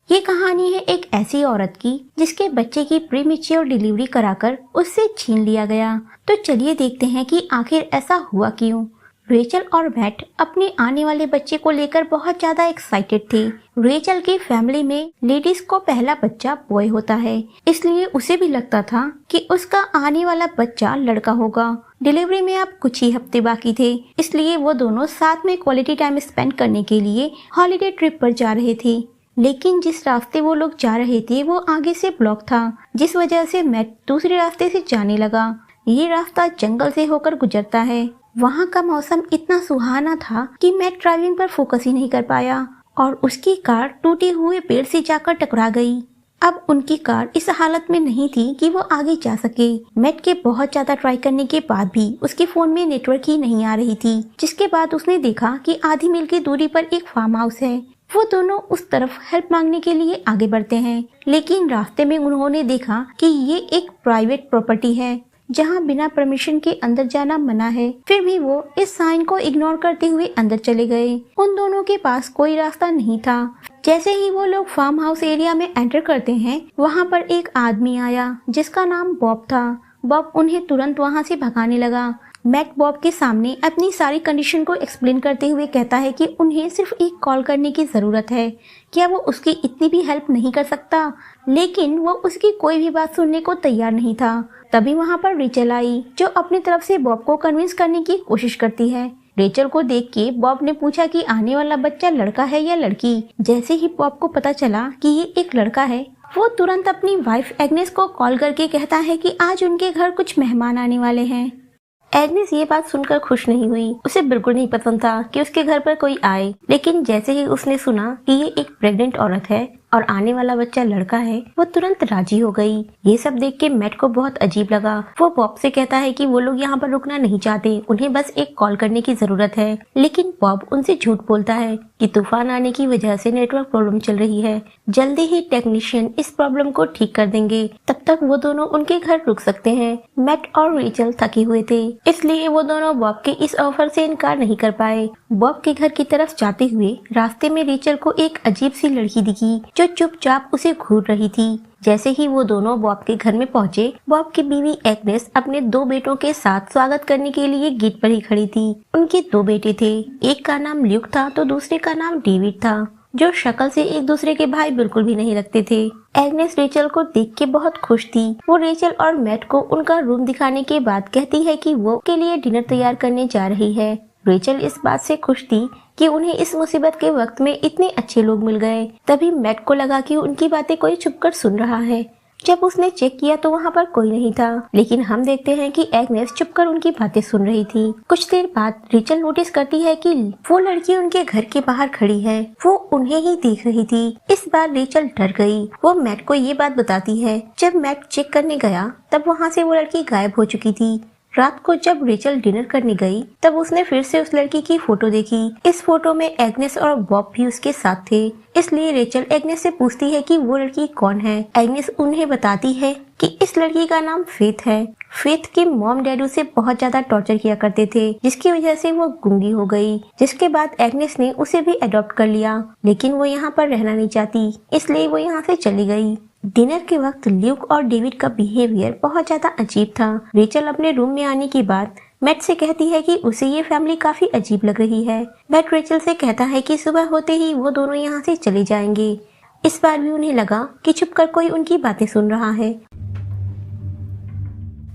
ये कहानी है एक ऐसी औरत की जिसके बच्चे की प्रीमेच्योर डिलीवरी कराकर उससे छीन लिया गया। तो चलिए देखते हैं कि आखिर ऐसा हुआ क्यों। रेचल और मैट अपने आने वाले बच्चे को लेकर बहुत ज्यादा एक्साइटेड थे। रेचल की फैमिली में लेडीज को पहला बच्चा बॉय होता है, इसलिए उसे भी लगता था कि उसका आने वाला बच्चा लड़का होगा। डिलीवरी में अब कुछ ही हफ्ते बाकी थे, इसलिए वो दोनों साथ में क्वालिटी टाइम स्पेंड करने के लिए हॉलिडे ट्रिप पर जा रहे थे। लेकिन जिस रास्ते वो लोग जा रहे थे वो आगे से ब्लॉक था, जिस वजह से मैट दूसरे रास्ते से जाने लगा। ये रास्ता जंगल से होकर गुजरता है। वहाँ का मौसम इतना सुहाना था कि मैट ड्राइविंग पर फोकस ही नहीं कर पाया और उसकी कार टूटे हुए पेड़ से जाकर टकरा गई। अब उनकी कार इस हालत में नहीं थी कि वो आगे जा सके। मैट के बहुत ज्यादा ट्राई करने के बाद भी उसके फोन में नेटवर्क ही नहीं आ रही थी, जिसके बाद उसने देखा कि आधी मील की दूरी पर एक फार्म हाउस है। वो दोनों उस तरफ हेल्प मांगने के लिए आगे बढ़ते हैं, लेकिन रास्ते में उन्होंने देखा कि ये एक प्राइवेट प्रॉपर्टी है जहां बिना परमिशन के अंदर जाना मना है। फिर भी वो इस साइन को इग्नोर करते हुए अंदर चले गए। उन दोनों के पास कोई रास्ता नहीं था। जैसे ही वो लोग फार्म हाउस एरिया में एंटर करते हैं, वहाँ पर एक आदमी आया जिसका नाम बॉब था। बॉब उन्हें तुरंत वहाँ से भगाने लगा। मैट बॉब के सामने अपनी सारी कंडीशन को एक्सप्लेन करते हुए कहता है कि उन्हें सिर्फ एक कॉल करने की जरूरत है, क्या वो उसकी इतनी भी हेल्प नहीं कर सकता। लेकिन वो उसकी कोई भी बात सुनने को तैयार नहीं था। तभी वहाँ पर रेचल आई, जो अपनी तरफ से बॉब को कन्विंस करने की कोशिश करती है। रेचल को देख के बॉब ने पूछा कि आने वाला बच्चा लड़का है या लड़की। जैसे ही बॉब को पता चला कि ये एक लड़का है, वो तुरंत अपनी वाइफ एग्नेस को कॉल करके कहता है कि आज उनके घर कुछ मेहमान आने वाले हैं। एग्नेस ये बात सुनकर खुश नहीं हुई। उसे बिल्कुल नहीं पसंद था कि उसके घर पर कोई आए, लेकिन जैसे ही उसने सुना कि ये एक प्रेग्नेंट औरत है और आने वाला बच्चा लड़का है, वो तुरंत राजी हो गई। ये सब देख के मैट को बहुत अजीब लगा। वो बॉब से कहता है कि वो लोग यहाँ पर रुकना नहीं चाहते, उन्हें बस एक कॉल करने की जरूरत है। लेकिन बॉब उनसे झूठ बोलता है कि तूफान आने की वजह से नेटवर्क प्रॉब्लम चल रही है, जल्दी ही टेक्नीशियन इस प्रॉब्लम को ठीक कर देंगे, तब तक वो दोनों उनके घर रुक सकते हैं। मैट और रेचल थके हुए थे, इसलिए वो दोनों बॉब के इस ऑफर से इनकार नहीं कर पाए। बॉब के घर की तरफ जाते हुए रास्ते में रेचल को एक अजीब सी लड़की दिखी जो चुपचाप उसे घूर रही थी। जैसे ही वो दोनों बॉब के घर में पहुंचे, बॉब की बीवी एग्नेस अपने 2 बेटों के साथ स्वागत करने के लिए गेट पर ही खड़ी थी। उनके 2 बेटे थे, एक का नाम ल्यूक था तो दूसरे का नाम डेविड था, जो शक्ल से एक दूसरे के भाई बिल्कुल भी नहीं लगते थे। एग्नेस रेचल को देख के बहुत खुश थी। वो रेचल और मैट को उनका रूम दिखाने के बाद कहती है कि वो के लिए डिनर तैयार करने जा रही है। रेचल इस बात से खुश थी कि उन्हें इस मुसीबत के वक्त में इतने अच्छे लोग मिल गए। तभी मैट को लगा कि उनकी बातें कोई छुपकर सुन रहा है। जब उसने चेक किया तो वहाँ पर कोई नहीं था, लेकिन हम देखते हैं कि एग्नेस छुपकर उनकी बातें सुन रही थी। कुछ देर बाद रेचल नोटिस करती है कि वो लड़की उनके घर के बाहर खड़ी है। वो उन्हें ही देख रही थी। इस बार रेचल डर गई। वो मैट को ये बात बताती है। जब मैट चेक करने गया तब वहाँ से वो लड़की गायब हो चुकी थी। रात को जब रेचल डिनर करने गई तब उसने फिर से उस लड़की की फोटो देखी। इस फोटो में एग्नेस और बॉब भी उसके साथ थे, इसलिए रेचल एग्नेस से पूछती है कि वो लड़की कौन है। एग्नेस उन्हें बताती है कि इस लड़की का नाम फेथ है। फेथ के मॉम डैड उसे बहुत ज्यादा टॉर्चर किया करते थे, जिसकी वजह से वो गूंगी हो गई। जिसके बाद एग्नेस ने उसे भी अडॉप्ट कर लिया, लेकिन वो यहाँ पर रहना नहीं चाहती, इसलिए वो यहाँ से चली गई। डिनर के वक्त ल्यूक और डेविड का बिहेवियर बहुत ज्यादा अजीब था। रेचल अपने रूम में आने के बाद मैट से कहती है कि उसे ये फैमिली काफी अजीब लग रही है। मैट रेचल से कहता है कि सुबह होते ही वो दोनों यहाँ से चले जाएंगे। इस बार भी उन्हें लगा कि छुपकर कोई उनकी बातें सुन रहा है।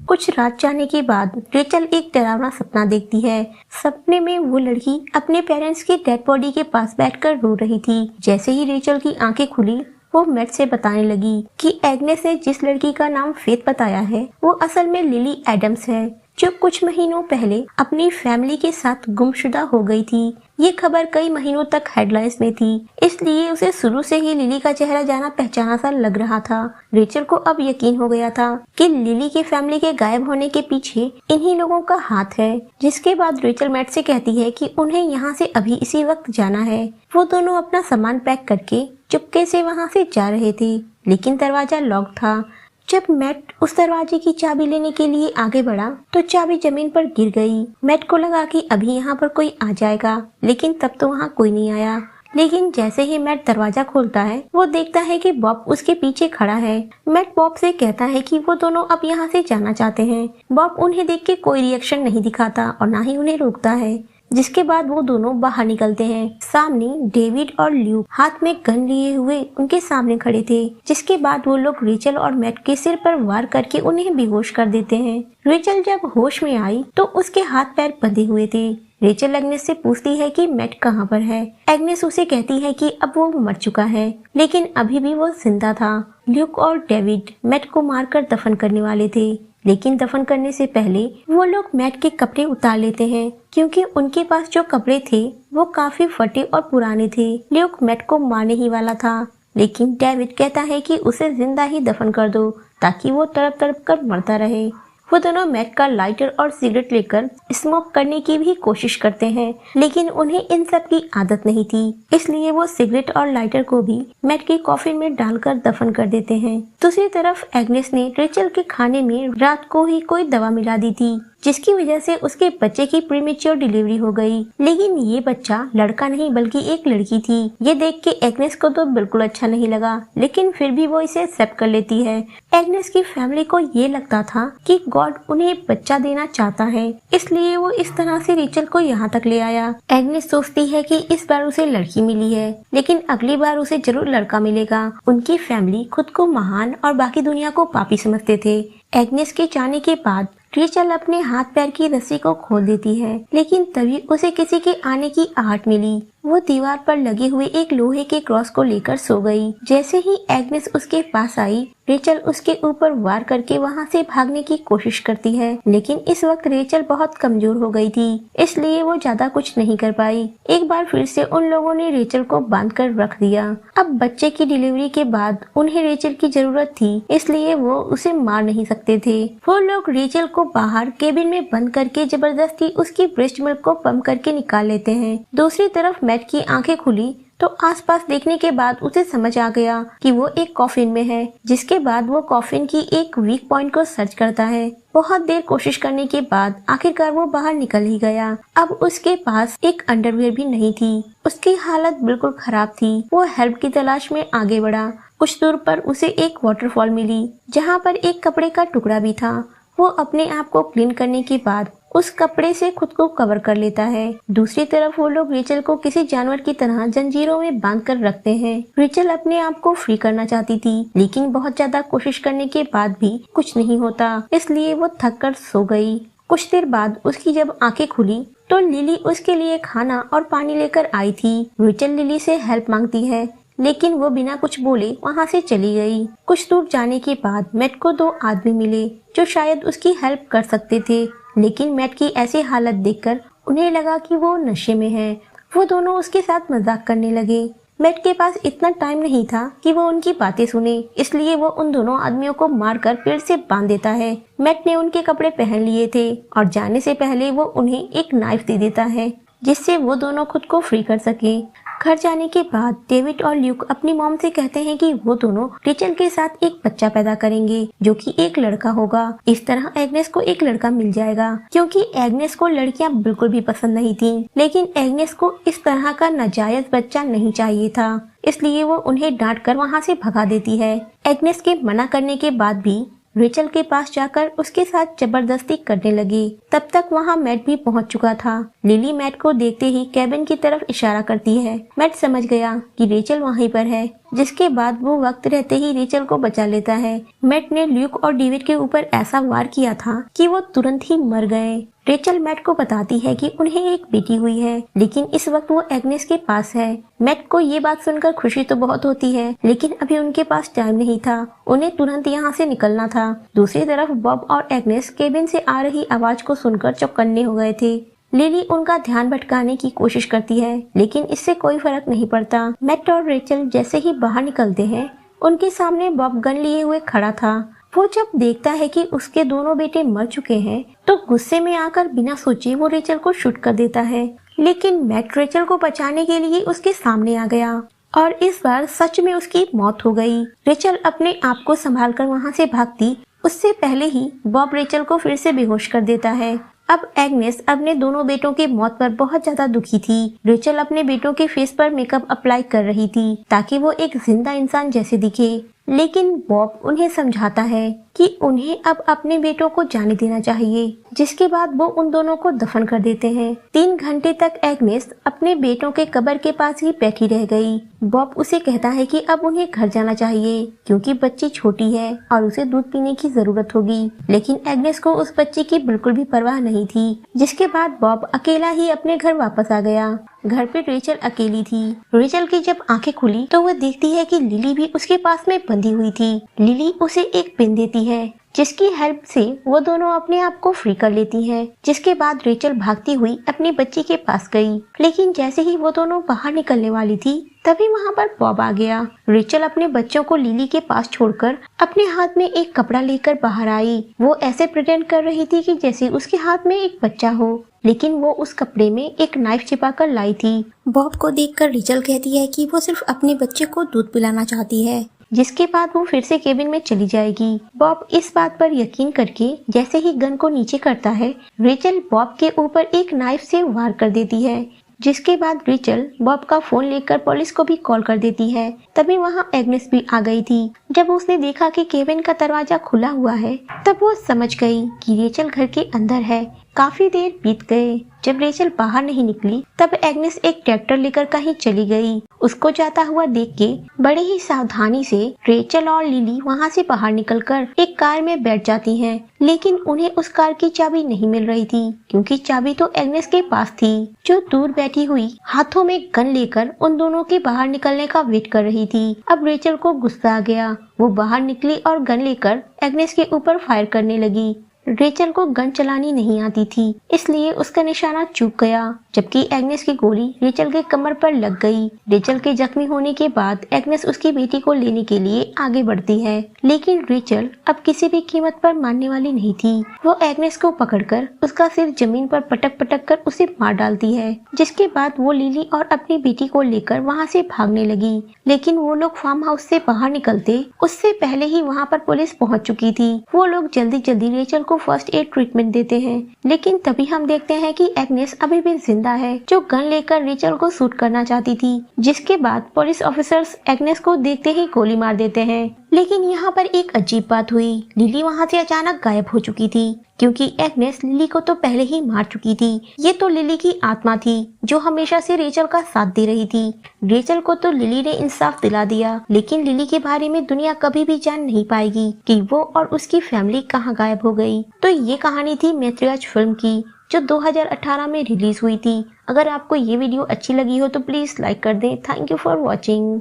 कुछ रात जाने के बाद रेचल एक डरावना सपना देखती है। सपने में वो लड़की अपने पेरेंट्स की डेड बॉडी के पास बैठकर रो रही थी। जैसे ही रेचल की आंखें खुली, वो मैट से बताने लगी कि एग्नेस ने जिस लड़की का नाम फेथ बताया है वो असल में लिली एडम्स है, जो कुछ महीनों पहले अपनी फैमिली के साथ गुमशुदा हो गई थी। ये खबर कई महीनों तक हेडलाइंस में थी, इसलिए उसे शुरू से ही लिली का चेहरा जाना पहचाना सा लग रहा था। रेचल को अब यकीन हो गया था कि लिली की फैमिली के गायब होने के पीछे इन्हीं लोगों का हाथ है। जिसके बाद रेचल मैट से कहती है कि उन्हें यहाँ से अभी इसी वक्त जाना है। वो दोनों अपना सामान पैक करके चुपके से वहाँ से जा रहे थे, लेकिन दरवाजा लॉक था। जब मैट उस दरवाजे की चाबी लेने के लिए आगे बढ़ा तो चाबी जमीन पर गिर गई। मैट को लगा कि अभी यहाँ पर कोई आ जाएगा, लेकिन तब तो वहाँ कोई नहीं आया। लेकिन जैसे ही मैट दरवाजा खोलता है वो देखता है कि बॉब उसके पीछे खड़ा है। मैट बॉब से कहता है कि वो दोनों अब यहाँ से जाना चाहते हैं। बॉब उन्हें देख के कोई रिएक्शन नहीं दिखाता और ना ही उन्हें रोकता है, जिसके बाद वो दोनों बाहर निकलते हैं। सामने डेविड और ल्यूक हाथ में गन लिए हुए उनके सामने खड़े थे, जिसके बाद वो लोग रेचल और मैट के सिर पर वार करके उन्हें बेहोश कर देते हैं। रेचल जब होश में आई तो उसके हाथ पैर बंधे हुए थे। रेचल एग्नेस से पूछती है कि मैट कहाँ पर है। एग्नेस उसे कहती है कि अब वो मर चुका है, लेकिन अभी भी वो जिंदा था। ल्यूक और डेविड मैट को मारकर दफन करने वाले थे, लेकिन दफन करने से पहले वो लोग मैट के कपड़े उतार लेते हैं, क्योंकि उनके पास जो कपड़े थे वो काफी फटे और पुराने थे। ल्यूक मैट को मारने ही वाला था, लेकिन डेविड कहता है कि उसे जिंदा ही दफन कर दो ताकि वो तड़प तड़प कर मरता रहे। वो दोनों मैट का लाइटर और सिगरेट लेकर स्मोक करने की भी कोशिश करते हैं, लेकिन उन्हें इन सब की आदत नहीं थी, इसलिए वो सिगरेट और लाइटर को भी मैट के कॉफिन में डालकर दफन कर देते हैं। दूसरी तरफ एग्नेस ने रेचल के खाने में रात को ही कोई दवा मिला दी थी, जिसकी वजह से उसके बच्चे की प्रीमेच्योर डिलीवरी हो गई। लेकिन ये बच्चा लड़का नहीं बल्कि एक लड़की थी। ये देख के एग्नेस को तो बिल्कुल अच्छा नहीं लगा, लेकिन फिर भी वो इसे एक्सेप्ट कर लेती है। एग्नेस की फैमिली को ये लगता था कि गॉड उन्हें बच्चा देना चाहता है, इसलिए वो इस तरह से रेचल को यहाँ तक ले आया। एग्नेस सोचती है कि इस बार उसे लड़की मिली है, लेकिन अगली बार उसे जरूर लड़का मिलेगा। उनकी फैमिली खुद को महान और बाकी दुनिया को पापी समझते थे। एग्नेस के जाने के बाद रेचल अपने हाथ पैर की रस्सी को खोल देती है, लेकिन तभी उसे किसी के आने की आहट मिली। वो दीवार पर लगे हुए एक लोहे के क्रॉस को लेकर सो गई। जैसे ही एग्नेस उसके पास आई, रेचल उसके ऊपर वार करके वहाँ से भागने की कोशिश करती है, लेकिन इस वक्त रेचल बहुत कमजोर हो गई थी, इसलिए वो ज्यादा कुछ नहीं कर पाई। एक बार फिर से उन लोगों ने रेचल को बांध कर रख दिया। अब बच्चे की डिलीवरी के बाद उन्हें रेचल की जरूरत थी, इसलिए वो उसे मार नहीं सकते थे। वो लोग रेचल को बाहर केबिन में बंद करके जबरदस्ती उसकी ब्रेस्ट मिल्क को पंप करके निकाल लेते हैं। दूसरी तरफ मैट की आंखें खुली तो आसपास देखने के बाद उसे समझ आ गया कि वो एक कॉफिन में है, जिसके बाद वो कॉफिन की एक वीक पॉइंट को सर्च करता है। बहुत देर कोशिश करने के बाद आखिरकार वो बाहर निकल ही गया। अब उसके पास एक अंडरवियर भी नहीं थी, उसकी हालत बिल्कुल खराब थी। वो हेल्प की तलाश में आगे बढ़ा। कुछ दूर पर उसे एक वाटरफॉल मिली, जहाँ पर एक कपड़े का टुकड़ा भी था। वो अपने आप को क्लीन करने के बाद उस कपड़े से खुद को कवर कर लेता है। दूसरी तरफ वो लोग रेचल को किसी जानवर की तरह जंजीरों में बांध कर रखते हैं। रेचल अपने आप को फ्री करना चाहती थी, लेकिन बहुत ज्यादा कोशिश करने के बाद भी कुछ नहीं होता, इसलिए वो थक कर सो गई। कुछ देर बाद उसकी जब आंखें खुली तो लिली उसके लिए खाना और पानी लेकर आई थी। रेचल लिली से हेल्प मांगती है, लेकिन वो बिना कुछ बोले वहाँ से चली गई। कुछ दूर जाने के बाद मैट को दो आदमी मिले जो शायद उसकी हेल्प कर सकते थे, लेकिन मैट की ऐसी हालत देखकर उन्हें लगा कि वो नशे में है। वो दोनों उसके साथ मजाक करने लगे। मैट के पास इतना टाइम नहीं था कि वो उनकी बातें सुने, इसलिए वो उन दोनों आदमियों को मारकर पेड़ से बांध देता है। मैट ने उनके कपड़े पहन लिए थे और जाने से पहले वो उन्हें एक नाइफ दे देता है, जिससे वो दोनों खुद को फ्री कर सके। घर जाने के बाद डेविड और ल्यूक अपनी मॉम से कहते हैं कि वो दोनों रेचल के साथ एक बच्चा पैदा करेंगे, जो कि एक लड़का होगा। इस तरह एग्नेस को एक लड़का मिल जाएगा, क्योंकि एग्नेस को लड़कियां बिल्कुल भी पसंद नहीं थी। लेकिन एग्नेस को इस तरह का नाजायज बच्चा नहीं चाहिए था, इसलिए वो उन्हें डांट कर वहाँ से भगा देती है। एग्नेस के मना करने के बाद भी रेचल के पास जाकर उसके साथ जबरदस्ती करने लगी। तब तक वहाँ मैट भी पहुँच चुका था। लिली मैट को देखते ही कैबिन की तरफ इशारा करती है। मैट समझ गया कि रेचल वहीं पर है, जिसके बाद वो वक्त रहते ही रेचल को बचा लेता है। मैट ने ल्यूक और डेविड के ऊपर ऐसा वार किया था कि वो तुरंत ही मर गए। रेचल मैट को बताती है कि उन्हें एक बेटी हुई है, लेकिन इस वक्त वो एग्नेस के पास है। मैट को ये बात सुनकर खुशी तो बहुत होती है, लेकिन अभी उनके पास टाइम नहीं था, उन्हें तुरंत यहाँ से निकलना था। दूसरी तरफ बॉब और एग्नेस केबिन से आ रही आवाज को सुनकर चौकन्ने हो गए थे। लिली उनका ध्यान भटकाने की कोशिश करती है, लेकिन इससे कोई फर्क नहीं पड़ता। मैट और रेचल जैसे ही बाहर निकलते हैं, उनके सामने बॉब गन लिए हुए खड़ा था। वो जब देखता है कि उसके दोनों बेटे मर चुके हैं, तो गुस्से में आकर बिना सोचे वो रेचल को शूट कर देता है। लेकिन मैट रेचल को बचाने के लिए उसके सामने आ गया और इस बार सच में उसकी मौत हो गई। रेचल अपने आप को संभालकर वहाँ से भागती, उससे पहले ही बॉब रेचल को फिर से बेहोश कर देता है। अब एग्नेस अपने दोनों बेटों के मौत पर बहुत ज्यादा दुखी थी। रेचल अपने बेटों के फेस पर मेकअप अप्लाई कर रही थी ताकि वो एक जिंदा इंसान जैसे दिखे, लेकिन बॉब उन्हें समझाता है कि उन्हें अब अपने बेटों को जाने देना चाहिए, जिसके बाद वो उन दोनों को दफन कर देते हैं। 3 घंटे तक एग्नेस अपने बेटों के कब्र के पास ही बैठी रह गई। बॉब उसे कहता है कि अब उन्हें घर जाना चाहिए क्योंकि बच्ची छोटी है और उसे दूध पीने की जरूरत होगी, लेकिन एग्नेस को उस बच्चे की बिल्कुल भी परवाह नहीं थी। जिसके बाद बॉब अकेला ही अपने घर वापस आ गया। घर पे रेचल अकेली थी। रेचल की जब आंखें खुली तो वह देखती है कि लिली भी उसके पास में बंधी हुई थी। लिली उसे एक पिन देती है जिसकी हेल्प से वो दोनों अपने आप को फ्री कर लेती हैं। जिसके बाद रेचल भागती हुई अपनी बच्ची के पास गई, लेकिन जैसे ही वो दोनों बाहर निकलने वाली थी तभी वहाँ पर बॉब आ गया। रेचल अपने बच्चों को लिली के पास छोड़कर अपने हाथ में एक कपड़ा लेकर बाहर आई। वो ऐसे प्रिटेंड कर रही थी कि जैसे उसके हाथ में एक बच्चा हो, लेकिन वो उस कपड़े में एक नाइफ छिपाकर लाई थी। बॉब को देखकर रेचल कहती है कि वो सिर्फ अपने बच्चे को दूध पिलाना चाहती है, जिसके बाद वो फिर से केबिन में चली जाएगी। बॉब इस बात पर यकीन करके जैसे ही गन को नीचे करता है, रेचल बॉब के ऊपर एक नाइफ से वार कर देती है। जिसके बाद रेचल बॉब का फोन लेकर पुलिस को भी कॉल कर देती है। तभी वहाँ एग्नेस भी आ गई थी। जब उसने देखा कि केबिन का दरवाजा खुला हुआ है तब वो समझ गई कि रेचल घर के अंदर है। काफी देर बीत गए। जब रेचल बाहर नहीं निकली तब एग्नेस एक ट्रैक्टर लेकर कहीं चली गई। उसको जाता हुआ देख के बड़े ही सावधानी से रेचल और लिली वहाँ से बाहर निकलकर एक कार में बैठ जाती हैं, लेकिन उन्हें उस कार की चाबी नहीं मिल रही थी क्योंकि चाबी तो एग्नेस के पास थी, जो दूर बैठी हुई हाथों में गन लेकर उन दोनों के बाहर निकलने का वेट कर रही थी। अब रेचल को गुस्सा आ गया। वो बाहर निकली और गन लेकर एग्नेस के ऊपर फायर करने लगी। रेचल को गन चलानी नहीं आती थी, इसलिए उसका निशाना चूक गया, जबकि एग्नेस की गोली रेचल के कमर पर लग गई। रेचल के जख्मी होने के बाद एग्नेस उसकी बेटी को लेने के लिए आगे बढ़ती है, लेकिन रेचल अब किसी भी कीमत पर मानने वाली नहीं थी। वो एग्नेस को पकड़कर उसका सिर जमीन पर पटक पटक कर उसे मार डालती है। जिसके बाद वो लिली और अपनी बेटी को लेकर वहाँ से भागने लगी, लेकिन वो लोग फार्म हाउस से बाहर निकलते उससे पहले ही वहाँ पर पुलिस पहुँच चुकी थी। वो लोग जल्दी जल्दी रेचल को फर्स्ट एड ट्रीटमेंट देते हैं, लेकिन तभी हम देखते हैं कि एग्नेस अभी भी जिंदा है, जो गन लेकर रेचल को शूट करना चाहती थी। जिसके बाद पुलिस ऑफिसर्स एग्नेस को देखते ही गोली मार देते हैं। लेकिन यहाँ पर एक अजीब बात हुई। लिली वहाँ से अचानक गायब हो चुकी थी क्योंकि एग्नेस लिली को तो पहले ही मार चुकी थी। ये तो लिली की आत्मा थी जो हमेशा से रेचल का साथ दे रही थी। रेचल को तो लिली ने इंसाफ दिला दिया, लेकिन लिली के बारे में दुनिया कभी भी जान नहीं पाएगी कि वो और उसकी फैमिली कहाँ गायब हो गई। तो ये कहानी थी मैत्रियाज फिल्म की, जो 2018 में रिलीज हुई थी। अगर आपको ये वीडियो अच्छी लगी हो तो प्लीज लाइक कर दें। Thank you for watching.